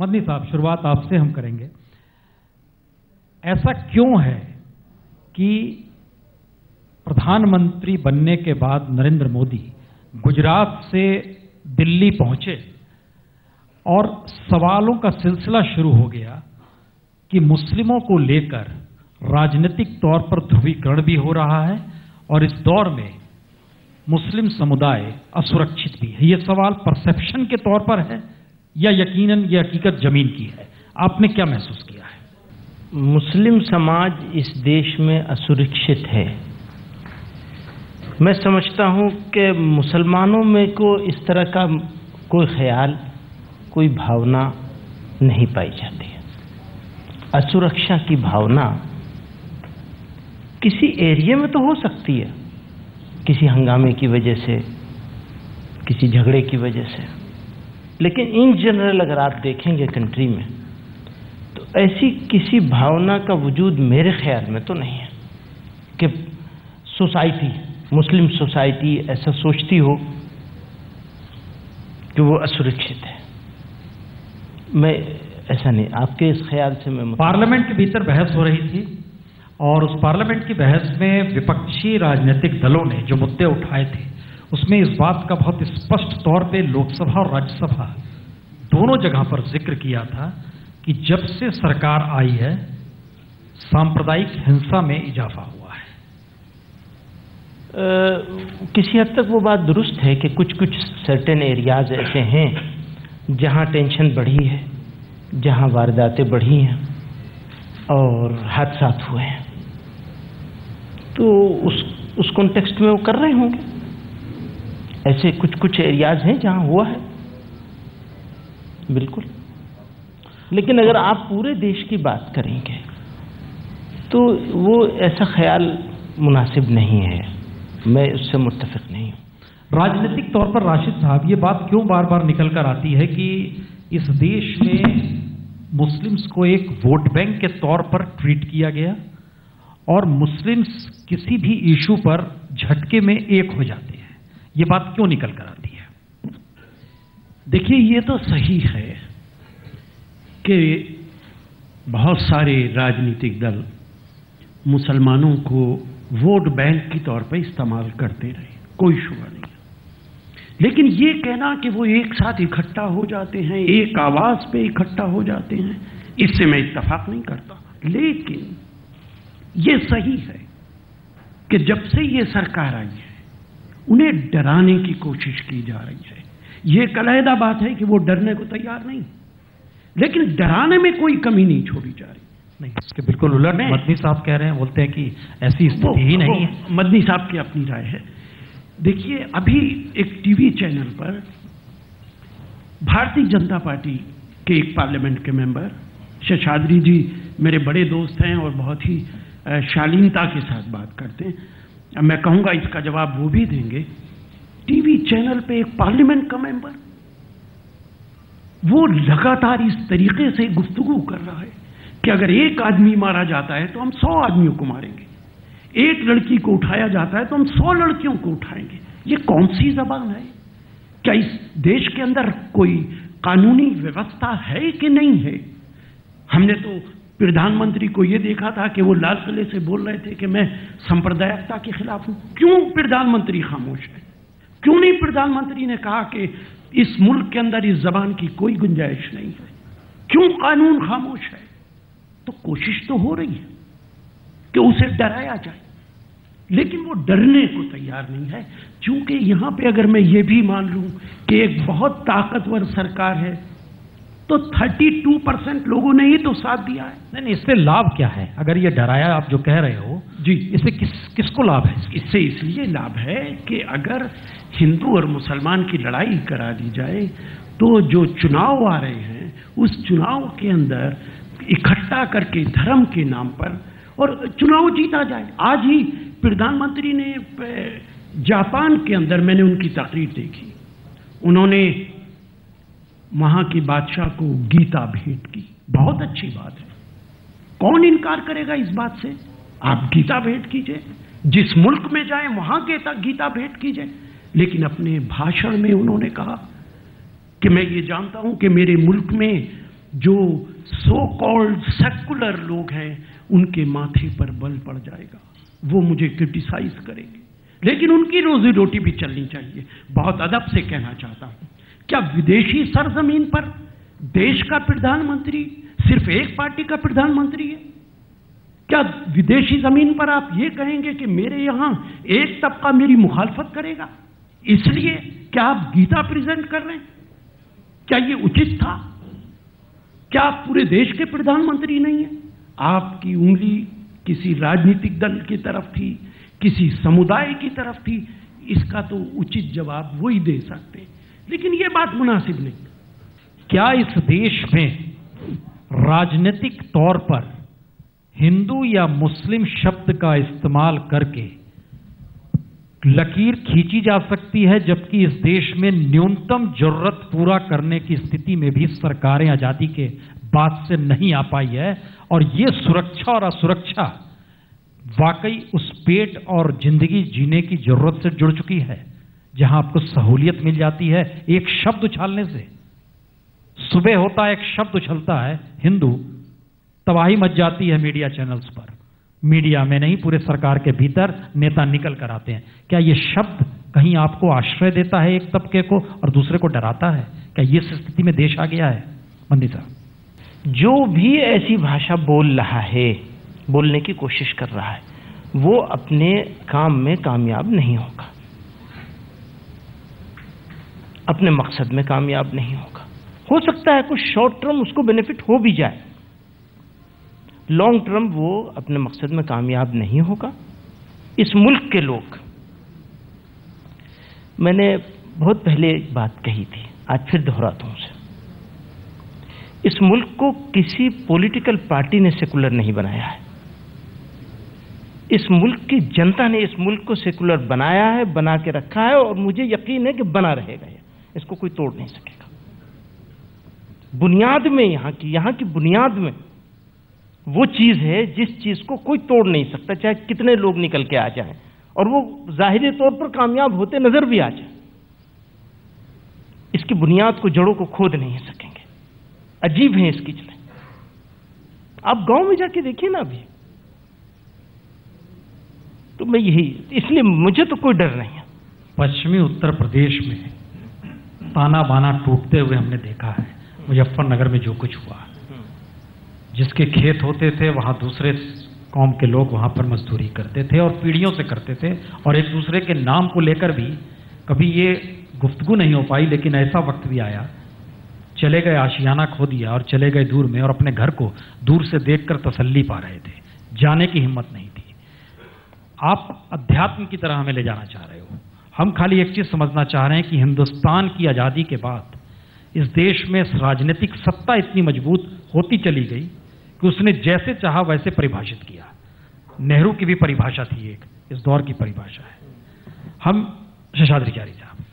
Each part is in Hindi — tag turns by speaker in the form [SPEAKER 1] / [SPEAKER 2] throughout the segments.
[SPEAKER 1] मदनी साहब, शुरुआत आपसे हम करेंगे। ऐसा क्यों है कि प्रधानमंत्री बनने के बाद नरेंद्र मोदी गुजरात से दिल्ली पहुंचे और सवालों का सिलसिला शुरू हो गया कि मुस्लिमों को लेकर राजनीतिक तौर पर ध्रुवीकरण भी हो रहा है और इस दौर में मुस्लिम समुदाय असुरक्षित भी है। यह सवाल परसेप्शन के तौर पर है या यकीनन यह हकीकत जमीन की है? आपने क्या महसूस किया है?
[SPEAKER 2] मुस्लिम समाज इस देश में असुरक्षित है। मैं समझता हूं कि मुसलमानों में को इस तरह का कोई ख्याल, कोई भावना नहीं पाई जाती है। असुरक्षा की भावना किसी एरिया में तो हो सकती है, किसी हंगामे की वजह से, किसी झगड़े की वजह से, लेकिन इन जनरल अगर आप देखेंगे कंट्री में तो ऐसी किसी भावना का वजूद मेरे ख्याल में तो नहीं है कि सोसाइटी, मुस्लिम सोसाइटी ऐसा सोचती हो कि वो असुरक्षित है। मैं ऐसा नहीं, आपके इस ख्याल से मैं
[SPEAKER 1] पार्लियामेंट के भीतर बहस हो रही थी और उस पार्लियामेंट की बहस में विपक्षी राजनीतिक दलों ने जो मुद्दे उठाए थे उसमें इस बात का बहुत स्पष्ट तौर पे लोकसभा और राज्यसभा दोनों जगह पर जिक्र किया था कि जब से सरकार आई है सांप्रदायिक हिंसा में इजाफा हुआ है।
[SPEAKER 2] किसी हद तक वो बात दुरुस्त है कि कुछ कुछ सर्टेन एरियाज ऐसे हैं जहां टेंशन बढ़ी है, जहां वारदातें बढ़ी हैं और हादसा हुए हैं, तो उस कॉन्टेक्स्ट में वो कर रहे होंगे। ऐसे कुछ कुछ एरियाज हैं जहां हुआ है, बिल्कुल। लेकिन अगर आप पूरे देश की बात करेंगे तो वो ऐसा ख्याल मुनासिब नहीं है, मैं उससे मुत्तफिक नहीं हूं।
[SPEAKER 1] राजनीतिक तौर पर राशिद साहब, ये बात क्यों बार बार निकल कर आती है कि इस देश में मुस्लिम्स को एक वोट बैंक के तौर पर ट्रीट किया गया और मुस्लिम्स किसी भी इशू पर झटके में एक हो जाते हैं? ये बात क्यों निकल कर आती है?
[SPEAKER 3] देखिए, ये तो सही है कि बहुत सारे राजनीतिक दल मुसलमानों को वोट बैंक के तौर पर इस्तेमाल करते रहे, कोई शुबा नहीं। लेकिन ये कहना कि वो एक साथ इकट्ठा हो जाते हैं, एक आवाज पे इकट्ठा हो जाते हैं, इससे मैं इत्तफाक नहीं करता। लेकिन ये सही है कि जब से ये सरकार आई है उन्हें डराने की कोशिश की जा रही है। ये एक अलहदा बात है कि वो डरने को तैयार नहीं, लेकिन डराने में कोई कमी नहीं छोड़ी जा रही।
[SPEAKER 1] नहीं, इसके बिल्कुल उलट मदनी साहब कह रहे हैं, बोलते हैं कि ऐसी स्थिति ही नहीं है।
[SPEAKER 3] मदनी साहब की अपनी राय है। देखिए, अभी एक टीवी चैनल पर भारतीय जनता पार्टी के एक पार्लियामेंट के मेंबर शेषाद्री जी मेरे बड़े दोस्त हैं और बहुत ही शालीनता के साथ बात करते हैं। मैं कहूँगा इसका जवाब वो भी देंगे। टीवी चैनल पे एक पार्लियामेंट का मेंबर वो लगातार इस तरीके से गुफ्तगू कर रहा है कि अगर एक आदमी मारा जाता है तो हम 100 आदमियों को मारेंगे, एक लड़की को उठाया जाता है तो हम 100 लड़कियों को उठाएंगे। ये कौन सी जबान है? क्या इस देश के अंदर कोई कानूनी व्यवस्था है कि नहीं है? हमने तो प्रधानमंत्री को यह देखा था कि वो लाल किले से बोल रहे थे कि मैं सांप्रदायिकता के खिलाफ हूं। क्यों प्रधानमंत्री खामोश है? क्यों नहीं प्रधानमंत्री ने कहा कि इस मुल्क के अंदर इस जबान की कोई गुंजाइश नहीं है? क्यों कानून खामोश है? तो कोशिश तो हो रही है कि उसे डराया जाए, लेकिन वो डरने को तैयार नहीं है। क्योंकि यहां पे अगर मैं ये भी मान लूं कि एक बहुत ताकतवर सरकार है तो 32% लोगों ने ही तो साथ दिया है।
[SPEAKER 1] नहीं, इससे लाभ क्या है? अगर ये डराया आप जो कह रहे हो
[SPEAKER 3] जी,
[SPEAKER 1] इससे किसको लाभ है?
[SPEAKER 3] इससे इसलिए लाभ है कि अगर हिंदू और मुसलमान की लड़ाई करा दी जाए तो जो चुनाव आ रहे हैं उस चुनाव के अंदर इकट्ठा करके धर्म के नाम पर और चुनाव जीता जाए। आज ही प्रधानमंत्री ने जापान के अंदर, मैंने उनकी तकरीर देखी, उन्होंने वहां की बादशाह को गीता भेंट की। बहुत अच्छी बात है, कौन इनकार करेगा इस बात से? आप गीता भेंट कीजिए, जिस मुल्क में जाएं वहां के तक गीता भेंट कीजिए। लेकिन अपने भाषण में उन्होंने कहा कि मैं ये जानता हूं कि मेरे मुल्क में जो सो कॉल्ड सेकुलर लोग हैं उनके माथे पर बल पड़ जाएगा, वो मुझे क्रिटिसाइज करेंगे, लेकिन उनकी रोजी रोटी भी चलनी चाहिए। बहुत अदब से कहना चाहता हूं, क्या विदेशी सरजमीन पर देश का प्रधानमंत्री सिर्फ एक पार्टी का प्रधानमंत्री है? क्या विदेशी जमीन पर आप ये कहेंगे कि मेरे यहां एक तबका मेरी मुखालफत करेगा, इसलिए क्या आप गीता प्रेजेंट कर रहे हैं? क्या ये उचित था? क्या आप पूरे देश के प्रधानमंत्री नहीं हैं? आपकी उंगली किसी राजनीतिक दल की तरफ थी, किसी समुदाय की तरफ थी, इसका तो उचित जवाब वही दे सकते, लेकिन यह बात मुनासिब नहीं।
[SPEAKER 1] क्या इस देश में राजनीतिक तौर पर हिंदू या मुस्लिम शब्द का इस्तेमाल करके लकीर खींची जा सकती है, जबकि इस देश में न्यूनतम जरूरत पूरा करने की स्थिति में भी सरकारें आजादी के बाद से नहीं आ पाई है? और ये सुरक्षा और असुरक्षा वाकई उस पेट और जिंदगी जीने की जरूरत से जुड़ चुकी है, जहां आपको सहूलियत मिल जाती है एक शब्द उछालने से। सुबह होता है, एक शब्द उछलता है हिंदू, तबाही मच जाती है मीडिया चैनल्स पर। मीडिया में नहीं, पूरे सरकार के भीतर नेता निकल कर आते हैं। क्या यह शब्द कहीं आपको आश्रय देता है एक तबके को और दूसरे को डराता है? क्या ये स्थिति में देश आ गया है? मंदी साहब,
[SPEAKER 2] जो भी ऐसी भाषा बोल रहा है, बोलने की कोशिश कर रहा है, वो अपने काम में कामयाब नहीं होगा, अपने मकसद में कामयाब नहीं होगा। हो सकता है कुछ शॉर्ट टर्म उसको बेनिफिट हो भी जाए, लॉन्ग टर्म वो अपने मकसद में कामयाब नहीं होगा। इस मुल्क के लोग, मैंने बहुत पहले एक बात कही थी, आज फिर दोहराता हूं उसे, इस मुल्क को किसी पॉलिटिकल पार्टी ने सेकुलर नहीं बनाया है। इस मुल्क की जनता ने इस मुल्क को सेकुलर बनाया है, बना के रखा है, और मुझे यकीन है कि बना रहेगा। इसको कोई तोड़ नहीं सकेगा। बुनियाद में यहाँ की बुनियाद में वो चीज है जिस चीज को कोई तोड़ नहीं सकता, चाहे कितने लोग निकल के आ जाएं और वो जाहिरी तौर पर कामयाब होते नजर भी आ जाए। इसकी बुनियाद को, जड़ों को खोद नहीं सकेंगे। अजीब है इसकी जड़ें। आप गांव में जाके देखिए ना अभी, तो मैं यही, इसलिए मुझे तो कोई डर नहीं है।
[SPEAKER 1] पश्चिमी उत्तर प्रदेश में ताना बाना टूटते हुए हमने देखा है। मुजफ्फरनगर में जो कुछ हुआ, जिसके खेत होते थे वहां दूसरे कौम के लोग वहां पर मजदूरी करते थे और पीढ़ियों से करते थे, और एक दूसरे के नाम को लेकर भी कभी ये गुफ्तगू नहीं हो पाई। लेकिन ऐसा वक्त भी आया, चले गए, आशियाना खो दिया और चले गए दूर में, और अपने घर को दूर से देखकर तसल्ली पा रहे थे, जाने की हिम्मत नहीं थी। आप अध्यात्म की तरह हमें ले जाना चाह रहे हो। हम खाली एक चीज समझना चाह रहे हैं कि हिंदुस्तान की आजादी के बाद इस देश में राजनीतिक सत्ता इतनी मजबूत होती चली गई कि उसने जैसे चाहा वैसे परिभाषित किया। नेहरू की भी परिभाषा थी, एक इस दौर की परिभाषा है। हम शेषाद्री चारी साहब,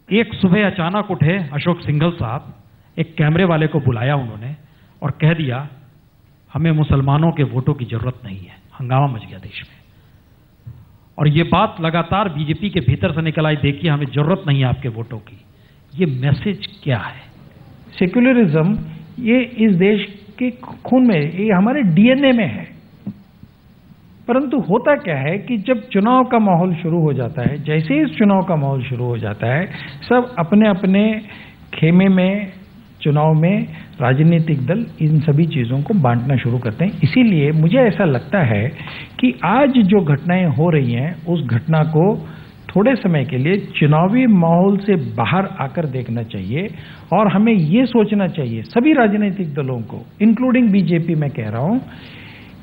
[SPEAKER 1] एक सुबह अचानक उठे अशोक सिंघल साहब, एक कैमरे वाले को बुलाया उन्होंने और कह दिया हमें मुसलमानों के वोटों की जरूरत नहीं है। हंगामा मच गया देश में, और ये बात लगातार बीजेपी के भीतर से निकल आई, देखिए हमें जरूरत नहीं है आपके वोटों की। ये मैसेज क्या है?
[SPEAKER 4] सेक्युलरिज्म ये इस देश के खून में, ये हमारे डीएनए में है। परंतु होता क्या है कि जब चुनाव का माहौल शुरू हो जाता है, जैसे ही चुनाव का माहौल शुरू हो जाता है, सब अपने अपने खेमे में, चुनाव में राजनीतिक दल इन सभी चीज़ों को बांटना शुरू करते हैं। इसीलिए मुझे ऐसा लगता है कि आज जो घटनाएं हो रही हैं, उस घटना को थोड़े समय के लिए चुनावी माहौल से बाहर आकर देखना चाहिए, और हमें ये सोचना चाहिए सभी राजनीतिक दलों को, इंक्लूडिंग बीजेपी में कह रहा हूं,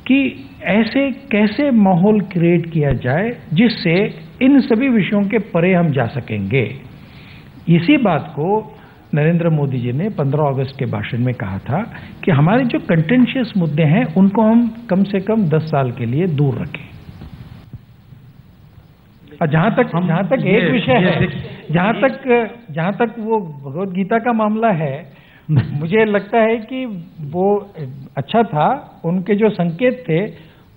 [SPEAKER 4] कि ऐसे कैसे माहौल क्रिएट किया जाए जिससे इन सभी विषयों के परे हम जा सकेंगे। इसी बात को नरेंद्र मोदी जी ने 15 अगस्त के भाषण में कहा था कि हमारे जो कंटेंशियस मुद्दे हैं उनको हम कम से कम 10 साल के लिए दूर रखें। और जहां तक एक विषय है, जहां तक वो भगवत गीता का मामला है, मुझे लगता है कि वो अच्छा था, उनके जो संकेत थे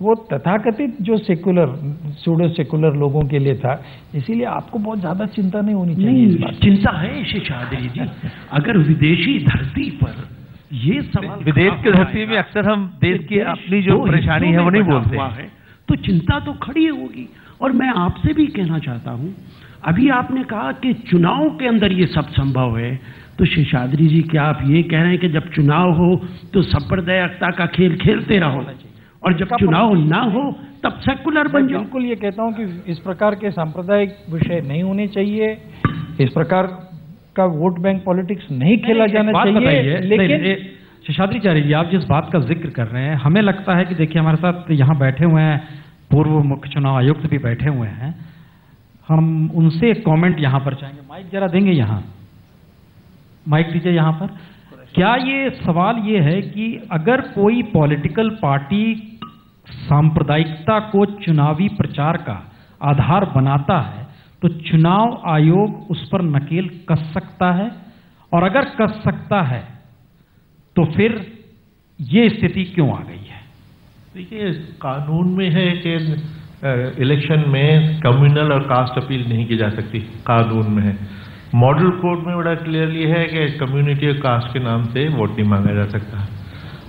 [SPEAKER 4] वो तथाकथित जो सूडो सेकुलर लोगों के लिए था। इसीलिए आपको बहुत ज्यादा चिंता नहीं होनी चाहिए।
[SPEAKER 3] नहीं, चिंता है शेषाद्री जी। अगर विदेशी धरती पर ये सवाल
[SPEAKER 5] विदेश की धरती में अक्सर हम देश की अपनी जो परेशानी है वो नहीं बोलते
[SPEAKER 3] है, तो चिंता तो खड़ी होगी। और मैं आपसे भी कहना चाहता हूं, अभी आपने कहा कि चुनाव के अंदर ये सब संभव है, तो शेषाद्री जी क्या आप ये कह रहे हैं कि जब चुनाव हो तो सांप्रदायिकता का खेल खेलते रहो और जब चुनाव ना हो तब सेकुलर बन जाओ?
[SPEAKER 4] बिल्कुल ये कहता हूं कि इस प्रकार के सांप्रदायिक विषय नहीं होने चाहिए, इस प्रकार का वोट बैंक पॉलिटिक्स नहीं खेला जाना चाहिए।
[SPEAKER 1] लेकिन शेषाद्रीचार्य जी, आप जिस बात का जिक्र कर रहे हैं, हमें लगता है कि देखिए हमारे साथ यहाँ बैठे हुए हैं पूर्व मुख्य चुनाव आयुक्त भी बैठे हुए हैं, हम उनसे एक कमेंट यहाँ पर चाहेंगे। माइक जरा देंगे, यहाँ माइक दीजिए यहाँ पर। क्या ये सवाल ये है कि अगर कोई पॉलिटिकल पार्टी सांप्रदायिकता को चुनावी प्रचार का आधार बनाता है तो चुनाव आयोग उस पर नकेल कस सकता है, और अगर कस सकता है तो फिर ये स्थिति क्यों आ गई है?
[SPEAKER 5] देखिए, कानून में है कि इलेक्शन में कम्युनल और कास्ट अपील नहीं की जा सकती, कानून में है। मॉडल कोड में बड़ा क्लियरली है कि कम्युनिटी और कास्ट के नाम से वोट नहीं मांगा जा सकता,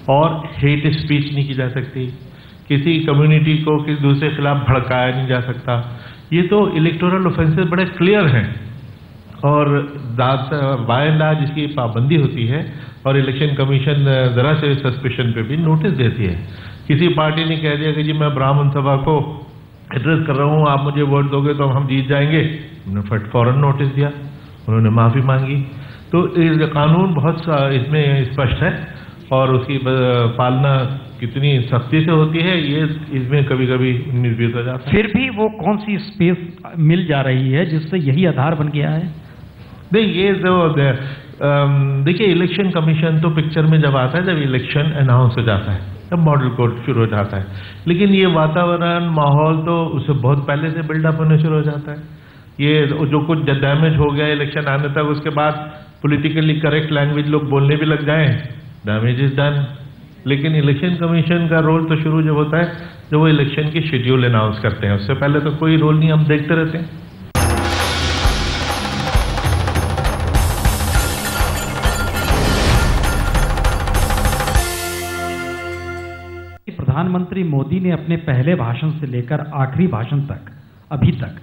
[SPEAKER 5] और हेट स्पीच नहीं की जा सकती, किसी कम्युनिटी को किसी दूसरे के खिलाफ भड़काया नहीं जा सकता। ये तो इलेक्टोरल ऑफेंसेस बड़े क्लियर हैं, और बाय एंड लार्ज इसकी पाबंदी होती है, और इलेक्शन कमीशन जरा से सस्पेशन पे भी नोटिस देती है। किसी पार्टी ने कह दिया कि जी मैं ब्राह्मण सभा को एड्रेस कर रहा हूँ, आप मुझे वोट दोगे तो हम जीत जाएंगे, उन्होंने फौरन नोटिस दिया, उन्होंने माफ़ी मांगी। तो इस कानून बहुत इसमें स्पष्ट है, और उसकी पालना कितनी सख्ती से होती है ये इसमें कभी कभी निर्भीत हो जाता है।
[SPEAKER 1] फिर भी वो कौन सी स्पेस मिल जा रही है जिससे यही आधार बन गया है?
[SPEAKER 5] नहीं, ये जो देखिए, इलेक्शन कमीशन तो पिक्चर में जब आता है, जब इलेक्शन अनाउंस हो जाता है, तब मॉडल कोड शुरू हो जाता है। लेकिन ये वातावरण, माहौल तो उससे बहुत पहले से बिल्डअप होने शुरू हो जाता है। ये जो कुछ डैमेज हो गया इलेक्शन आने तक, उसके बाद पॉलिटिकली करेक्ट लैंग्वेज लोग बोलने भी लग जाएं, डैमेज इज डन। लेकिन इलेक्शन कमीशन का रोल तो शुरू जब होता है जब वो इलेक्शन की शेड्यूल अनाउंस करते हैं, उससे पहले तो कोई रोल नहीं, हम देखते रहते हैं।
[SPEAKER 1] प्रधानमंत्री मोदी ने अपने पहले भाषण से लेकर आखिरी भाषण तक अभी तक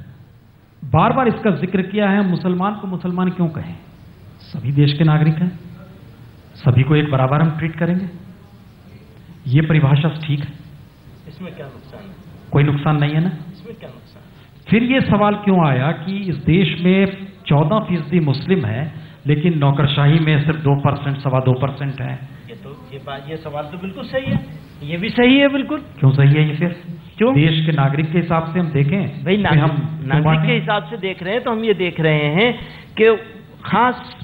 [SPEAKER 1] बार बार इसका जिक्र किया है, मुसलमान को मुसलमान क्यों कहें? सभी देश के नागरिक हैं, सभी को एक बराबर हम ट्रीट करेंगे। ये परिभाषा ठीक है?
[SPEAKER 2] इसमें क्या नुकसान है?
[SPEAKER 1] कोई नुकसान नहीं है ना?
[SPEAKER 2] इसमें क्या नुकसान? फिर
[SPEAKER 1] ये सवाल क्यों आया कि इस देश में 14% मुस्लिम है, लेकिन नौकरशाही में सिर्फ 2%, 2.25% है?
[SPEAKER 2] ये सवाल तो बिल्कुल सही है, ये भी सही है बिल्कुल।
[SPEAKER 1] क्यों सही है ये? फिर
[SPEAKER 2] क्यों?
[SPEAKER 1] देश के नागरिक के हिसाब से हम देखें
[SPEAKER 2] भाई, नागरिक के हिसाब से देख रहे हैं तो हम ये देख रहे हैं कि खास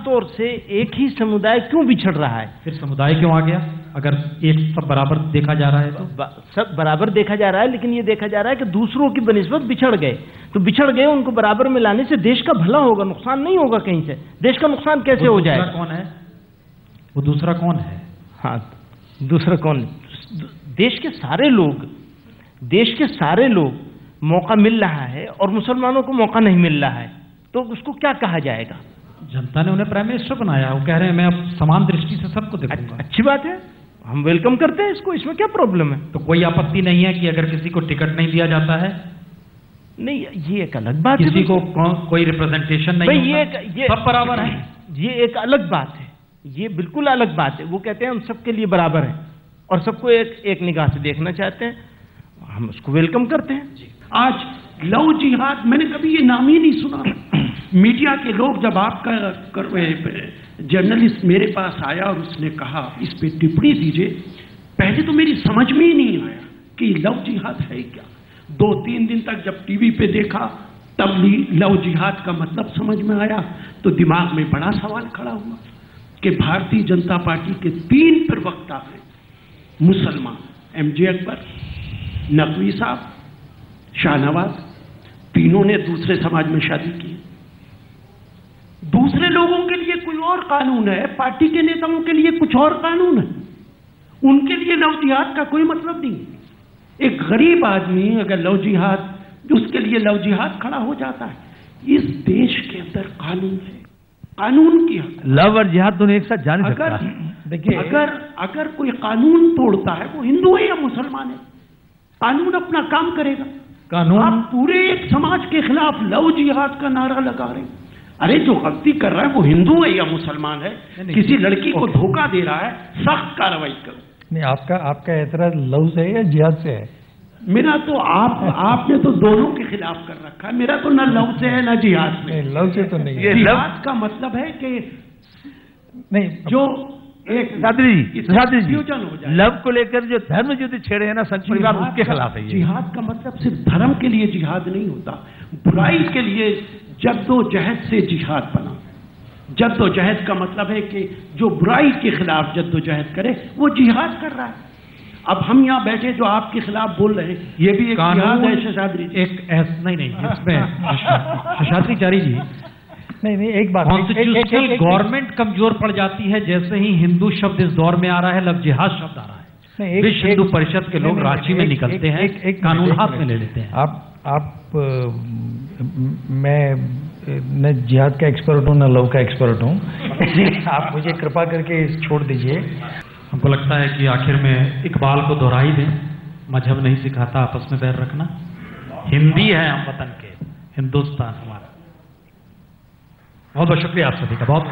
[SPEAKER 2] तौर से एक ही समुदाय क्यों बिछड़ रहा है।
[SPEAKER 1] फिर समुदाय क्यों आ गया? अगर एक सब बराबर देखा जा रहा है तो
[SPEAKER 2] सब बराबर देखा जा रहा है, लेकिन ये देखा जा रहा है कि दूसरों की बनिस्बत बिछड़ गए, तो बिछड़ गए उनको बराबर में लाने से देश का भला होगा, नुकसान नहीं होगा कहीं से। देश का नुकसान कैसे हो जाए?
[SPEAKER 1] कौन है वो? दूसरा कौन है?
[SPEAKER 2] हाँ, दूसरा कौन? देश के सारे लोग मौका मिल रहा है और मुसलमानों को मौका नहीं मिल रहा है, तो उसको क्या कहा जाएगा?
[SPEAKER 1] जनता ने उन्हें प्राइम मिनिस्टर बनाया, वो कह रहे हैं मैं अब समान दृष्टि से सबको देखूंगा।
[SPEAKER 2] अच्छी बात है, हम वेलकम करते हैं इसको, इसमें क्या प्रॉब्लम है?
[SPEAKER 1] तो कोई आपत्ति नहीं है कि अगर किसी को टिकट नहीं दिया जाता है?
[SPEAKER 2] नहीं, ये एक अलग बात है।
[SPEAKER 1] किसी को कोई रिप्रेजेंटेशन नहीं होगा,
[SPEAKER 2] ये
[SPEAKER 1] सब बराबर है,
[SPEAKER 2] ये एक अलग बात है, ये बिल्कुल अलग बात है। वो कहते हैं हम सबके लिए बराबर हैं और सबको एक निगाह से देखना चाहते हैं, हम उसको वेलकम करते हैं।
[SPEAKER 3] आज लव जिहाद, मैंने कभी ये नाम ही नहीं सुना। मीडिया के लोग, जब आपका जर्नलिस्ट मेरे पास आया और उसने कहा इस पे टिप्पणी दीजिए, पहले तो मेरी समझ में ही नहीं आया कि लव जिहाद है क्या। 2-3 दिन तक जब टीवी पे देखा तब लव जिहाद का मतलब समझ में आया, तो दिमाग में बड़ा सवाल खड़ा हुआ कि भारतीय जनता पार्टी के 3 प्रवक्ता हैं मुसलमान, MJ अकबर, नकवी साहब, शाहनवाज, तीनों ने दूसरे समाज में शादी की। दूसरे लोगों के लिए कोई और कानून है, पार्टी के नेताओं के लिए कुछ और कानून है, उनके लिए लव जिहाद का कोई मतलब नहीं। एक गरीब आदमी अगर लव जिहाद, उसके लिए लव जिहाद खड़ा हो जाता है। इस देश के अंदर कानून है, कानून की हक।
[SPEAKER 6] लव और जिहाद दोनों एक साथ जा नहीं सकता।
[SPEAKER 4] देखिए,
[SPEAKER 3] अगर कोई कानून तोड़ता है वो हिंदू है या मुसलमान है, कानून अपना काम करेगा।
[SPEAKER 4] कानून
[SPEAKER 3] आप पूरे एक समाज के खिलाफ लव जिहाद का नारा लगा रहे हैं। अरे जो गलती कर रहा है वो हिंदू है या मुसलमान है, किसी लड़की को धोखा दे रहा है, सख्त कार्रवाई करो।
[SPEAKER 4] नहीं, आपका एतराज लव से है या जिहाद से है?
[SPEAKER 3] मेरा तो आपने तो दोनों के खिलाफ कर रखा है। मेरा तो न लव से है न जिहाद से।
[SPEAKER 4] नहीं, लव से तो नहीं है।
[SPEAKER 3] जिहाद का मतलब है कि
[SPEAKER 4] नहीं,
[SPEAKER 3] जो एक
[SPEAKER 6] शास्त्री जी
[SPEAKER 3] फ्यूजन हो जाए।
[SPEAKER 6] लव को लेकर जो धर्म युद्ध छेड़े हैं ना संघ परिवार, उसके खिलाफ है ये।
[SPEAKER 3] जिहाद का मतलब सिर्फ धर्म के लिए जिहाद नहीं होता, बुराई के लिए जद्दोजहद से जिहाद बना। जद्दोजहद का मतलब है कि जो बुराई के खिलाफ जद्दोजहद करे वो जिहाद कर रहा है। अब हम यहाँ बैठे जो आपके खिलाफ बोल रहे हैं, ये भी एक जिहाद है शेषाद्री जी।
[SPEAKER 1] नहीं, इसमें शेषाद्रीचारी जी,
[SPEAKER 4] नहीं, एक बात,
[SPEAKER 1] कॉन्स्टिट्यूशनल गवर्नमेंट कमजोर पड़ जाती है जैसे ही हिंदू शब्द इस दौर में आ रहा है, लव जिहाद शब्द आ रहा है। विश्व हिंदू परिषद के लोग रांची में निकलते हैं, कानून हाथ में ले लेते हैं।
[SPEAKER 4] मैं न जिहाद का एक्सपर्ट हूँ न लव का एक्सपर्ट हूँ। आप मुझे कृपा करके छोड़ दीजिए।
[SPEAKER 1] हमको लगता है कि आखिर में इकबाल को दोहराई दें, मजहब नहीं सिखाता आपस में बैर रखना। हिंदी है हम वतन के, हिंदुस्तान हमारा। बहुत बहुत शुक्रिया आप सभी का, बहुत